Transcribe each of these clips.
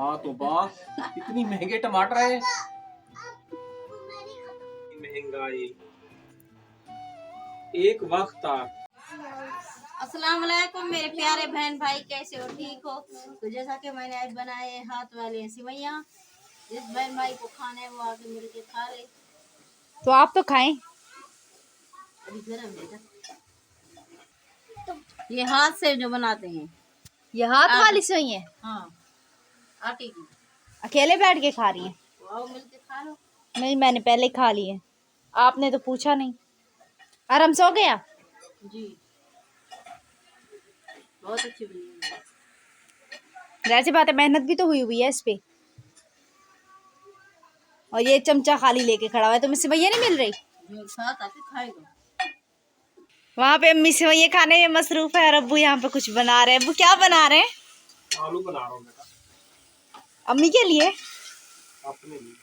वाह तो वाह, इतनी महंगे टमाटर है। महंगाई एक वक्त था। अस्सलाम वालेकुम मेरे प्यारे बहन भाई, कैसे हो? ठीक हो? तो जैसा कि मैंने आज बनाए हाथ वाले सिवैयाँ, जिस बहन भाई को खाना है वो आके मिल के खा ले। तो आप तो खाएं। अभी गरम है ये हाथ से जो बनाते हैं। ये हाथ वाली सेवई है? हाँ, आटे की। अकेले बैठ के खा रही हैं? तो आओ मिल के खा लो। नहीं, मैंने पहले खा ली है, आपने तो पूछा नहीं। आराम सो गया? जी, बहुत अच्छी बनी है। वैसे बात है, मेहनत भी तो हुई है इस पे। और ये चमचा खाली लेके खड़ा हुआ है, तुम्हें सेवैयाँ नहीं मिल रही? जो साथ आके खाएगा। वहाँ पे अम्मी सेवैयाँ खाने में मसरूफ है और अब्बू यहाँ पे कुछ बना रहे हैं। अब्बू क्या बना रहे हैं? आलू बना रहा हूँ बेटा। अम्मी के लिए? अपने लिए।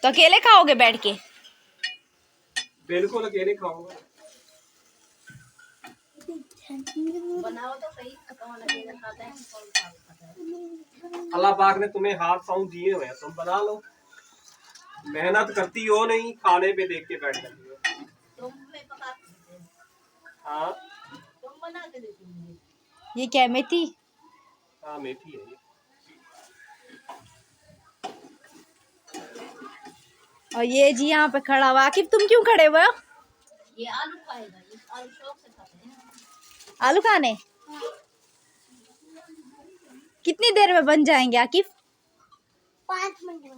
तो अकेले खाओगे बैठ के? बिल्कुल अकेले खाऊंगा। बनाओ तो सही, कौन लगेगा खाता है, कौन खाता है। अल्लाह पाक ने तुम्हें हाथ पाँव दिए हुए हैं, तुम बना लो। मेहनत करती हो नहीं, खाने पे देख के बैठ जाती हो। तुम में पकाते हो, हाँ तुम बना के देती हो। ये क्या है, मेथी? हाँ मेथी है ये। और ये जी यहाँ पे खड़ा हुआ। आकिब तुम क्यों खड़े हुए हो? ये आलू खाएगा, ये आलू शौक से खाते हैं। आलू खाने? कितनी देर में बन जाएंगे आकिब? 5 मिनट में।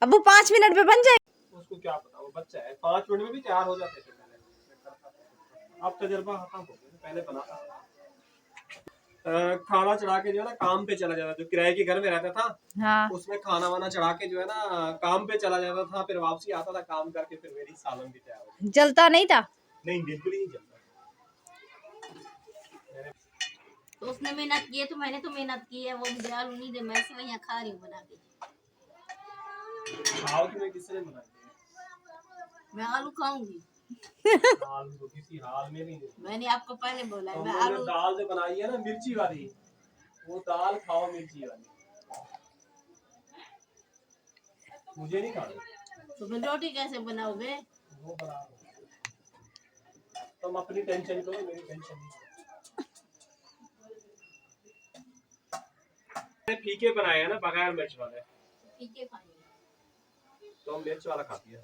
अब्बू 5 मिनट में बन जाए? उसको क्या पता, वो बच्चा है। 5 मिनट में भी तैयार हो जाते थे पहले। अब तजर्बा खत्म हो गया, पहले बनाता था। खाना चढ़ा के जो है ना काम पे चला जाता, जो किराए के घर में रहता था। हाँ। उसमें खाना वाना चढ़ा के जो है ना काम पे चला जाता था, फिर वापसी आता था काम करके, फिर मेरी सालन भी तैयार हो गई। जलता नहीं था? नहीं, बिल्कुल ही नहीं जलता। तो उसने मेहनत की है, तो मैंने तो मेहनत की है। वो मुझे आलू नहीं दे, मैं सिवैयाँ खा रही हूँ बना के। खाओ तुम्हें किसने बनाई है? मैं आलू खाऊंगी। आलू तो किसी हाल में नहीं। मैंने आपको पहले बोला है, मैं तुमने आलू। दाल जो बनाई है ना मिर्ची वाली, वो दाल खाओ मिर्ची वाली। मुझे नहीं खानी। तो फिर रोटी कैसे बनाओगे? वो बना लो। तुम अपनी टेंशन करो, मेरी टेंशन नहीं। मैंने फीके बनाए हैं ना, बगैर मिर्च वाले। फीके खाएंगे तो मिर्च वाला खाती है,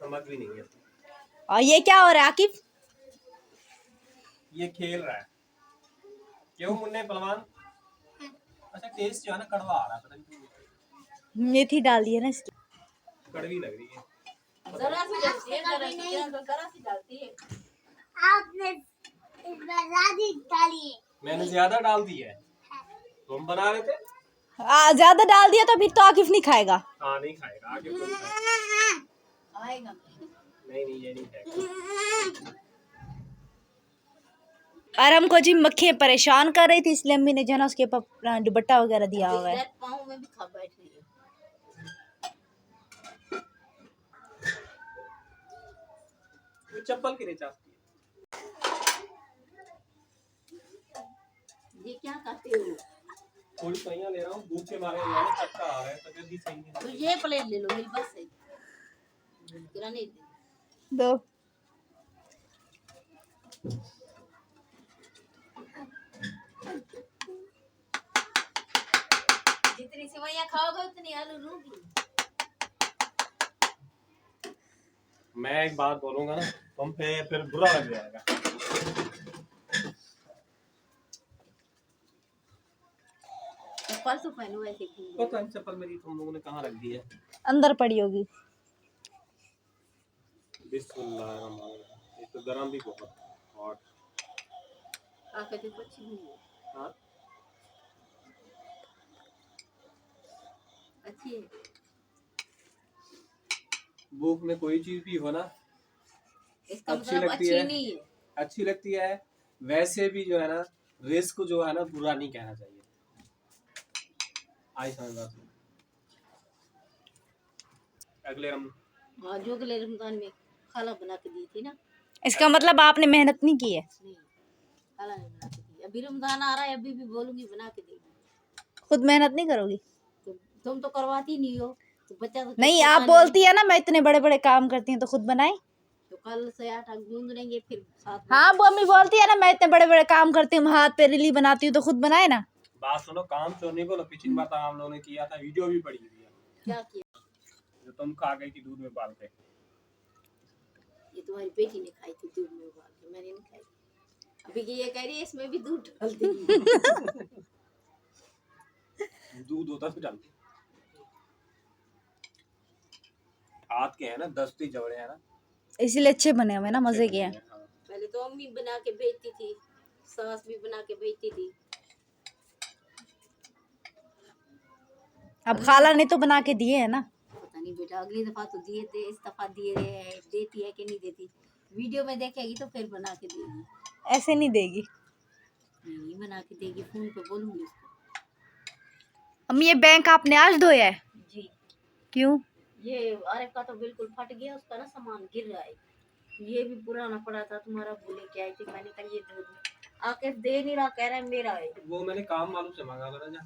नमक भी नहीं है। और ये क्या हो रहा है आकिब? ये खेल रहा है। क्यों मुन्ने पहलवान? अच्छा, टेस्ट जो है ना कड़वा आ रहा है, पता नहीं क्यों। मेथी डाल दी है ना इसकी। कड़वी लग रही है। जरा सी डालती है, जरा सी डालती है। आपने ज़्यादा डाली है। मैंने ज्यादा डाल दी है। तुम बना रहे थे। ज्यादा डाल दिया तो फिर तो आकिब नहीं खाएगा। हाँ नहीं खाएगा आगे, तुम खाएगा। आएगा। नहीं नहीं, ये नहीं खाएगा। और हमको जी मक्खियाँ परेशान कर रही थी, इसलिए अम्मी ने जो है ना उसके ऊपर दुपट्टा वगैरह दिया हुआ है। पाँव में भी खा बैठ रही है। चप्पल की नहीं चाहती। ये क्या करते हो? थोड़ी सही ले रहा हूँ, भूख के मारे चक्का आ रहा है, तबीयत भी सही नहीं। तो ये प्लेट ले लो, मेरी बस है। किराने दो। जितनी सेवैयाँ खाओगे उतनी आलू लूंगी। मैं एक बात बोलूंगा ना, तुम पे फिर बुरा लग जाएगा। चप्पल तो पहनो ऐसे की। पता है चप्पल मेरी तुम लोगों ने कहाँ रख दी है? अंदर पड़ी होगी। बिस्मिल्लाह, तो गरम भी बहुत हॉट। आके देखो, अच्छी नहीं है। हाँ अच्छी है। भूख में कोई चीज भी हो ना इसका अच्छी मतलब लगती अच्छी है, नहीं है। अच्छी लगती है। वैसे भी जो है ना रिस्क जो है ना बुरा नहीं कहना चाहिए। आई समझ। अगले हाँ, जो अगले रमजान में खाला बना के दी थी ना। इसका मतलब आपने मेहनत नहीं की है? नहीं, खाला ने बना के दी। अभी रमजान आ रहा है, अभी भी बोलूंगी बना के देगी। खुद मेहनत नहीं करोगी? तुम तो करवाती नहीं हो, तो बच्चा तो नहीं, छोटा आप बोलती है ना मैं इतने बड़े बड़े काम करती हूँ, तो खुद बनाए। तो कल से आटा गूंद लेंगे फिर साथ में। हाँ, वो अम्मी बोलती है ना मैं इतने बड़े बड़े काम करती हूँ, हाथ पे रिली बनाती हूँ, तो खुद बनाए ना। बात सुनो, काम चोरने को पिछली बार हम लोगों ने किया था, वीडियो भी पड़ी हुई है। क्या किया? जो तुम खा गई थी दूध में उबाल के। ये तुम्हारी बेटी ने खाई थी दूध में उबाल के, मैंने नहीं खाई। अभी ये कह रही है इसमें भी दूध डाल देगी। दूध होता तो डाल। हाथ के है ना, दस्ती जबड़े है ना, इसीलिए अच्छे बने हुए ना, मजे के हैं। हाँ। पहले तो अम्मी बना के भेजती थी, सास भी बना के भेजती थी। अब खाला ने तो बना के दिए है ना। पता नहीं बेटा, अगली दफा तो दिए थे, इस दफा दिए है, देती है कि नहीं देती। वीडियो में देखेगी तो फिर बना के देगी। ऐसे नहीं देगी। नहीं बना के देगी, फोन पे बोलूंगी उसको। अम्मी ये बैंक आपने आज धोया है? जी। क्यों? ये आरिफ का तो बिल्कुल फट गया, उसका ना सामान गिर रहा है। ये भी पुराना पड़ा था, तुम्हारा बोले क्या आई थी, मैंने कहा ये धो दो। आके दे नहीं रहा, कह रहा है मेरा है। वो मैंने काम वालों से मांगा था ना,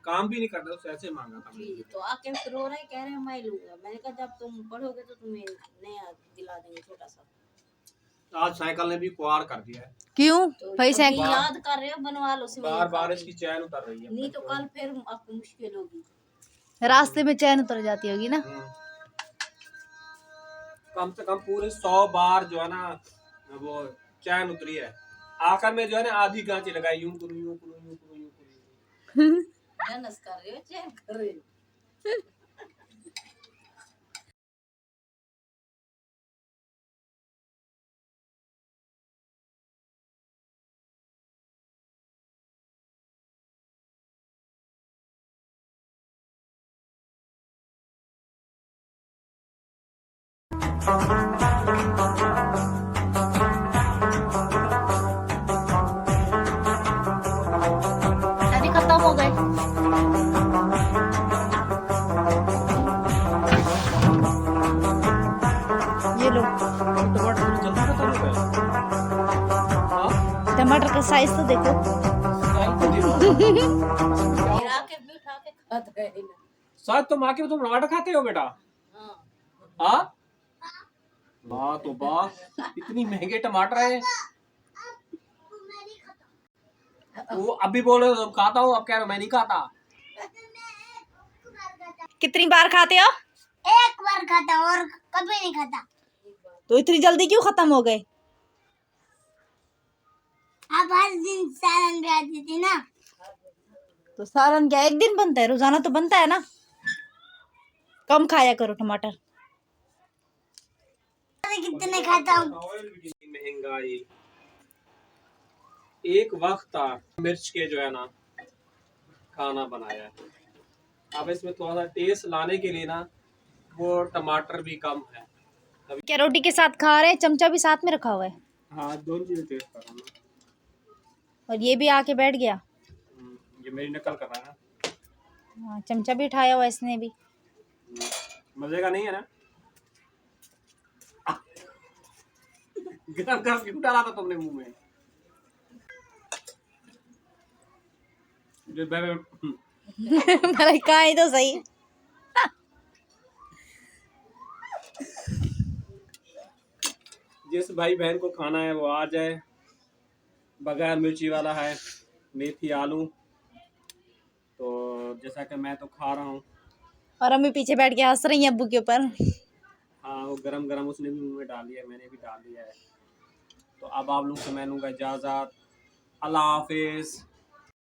काम भी नहीं करता, उससे ऐसे मांगा था। जी, तो आके रो रहे, कह रहे हैं मैं लूंगा। मैंने कहा जब तुम पढ़ोगे तो तुम्हें नया दिला देंगे छोटा सा। आज साइकिल ने भी कुआर कर दिया है। क्यों तो भाई? अभी याद कर रहे हो, बनवा लो बार बार इसकी चैन उतर रही है। नहीं तो कल फिर आपको मुश्किल होगी। रास्ते में चैन उतर जाती होगी ना। कम से कम पूरे 100 बार जो है ना वो चैन उतरी है। आखिर में जो है ना आधी गांची लगाई, यूं करूं यूं करूं यूं करूं यूं करूं। डांस कर रहे हो, चैन कर रहे हो। अभी खत्म हो गए। ये लो, टमाटर जल्दी खत्म हो गए। टमाटर का साइज तो देखो। फिर आके भी उठा के खाते रहे ना। शायद तुम आके तुम टमाटर खाते हो बेटा? हाँ। हाँ, वाह तो वाह, इतनी महंगे टमाटर है। वो अभी बोल रहे हो तुम खाता हूँ, अब कह रहे हो मैं नहीं खाता। कितनी बार खाते हो? एक बार खाता और कभी नहीं खाता। तो इतनी जल्दी क्यों खत्म हो गए? आप हर दिन सालन भी आती थी ना। तो सालन क्या एक दिन बनता है? रोजाना तो बनता है ना। कम खाया करो टमाटर। कितने खाता हूँ। महंगाई। एक वक्त था मिर्च के जो है ना खाना बनाया, अब इसमें थोड़ा सा टेस्ट लाने के लिए ना वो टमाटर भी कम है। क्या रोटी के साथ खा रहे हैं? चमचा भी साथ में रखा हुआ है। हाँ, दोनों चीजें टेस्ट कर रहा हूँ। और ये भी आके बैठ गया। ये मेरी नकल कर रहा है ना। हाँ, चमचा भी उठाया हुआ इसने भी। मजे का नहीं है ना। गरम गरम क्यों डाला था तुमने मुंह में? मैंने कहा ही तो सही। जिस भाई बहन को खाना है वो आ जाए। बगैर मिर्ची वाला है, मेथी आलू। तो जैसा कि मैं तो खा रहा हूँ। और अम्मी पीछे बैठ के हंस रही है अब्बू के ऊपर। हाँ, वो गरम गरम उसने भी मुंह में डाल दिया है, मैंने भी डाल दिया है। तो अब आप लोग से मैं लूँगा इजाज़त। अल्लाह हाफिज़।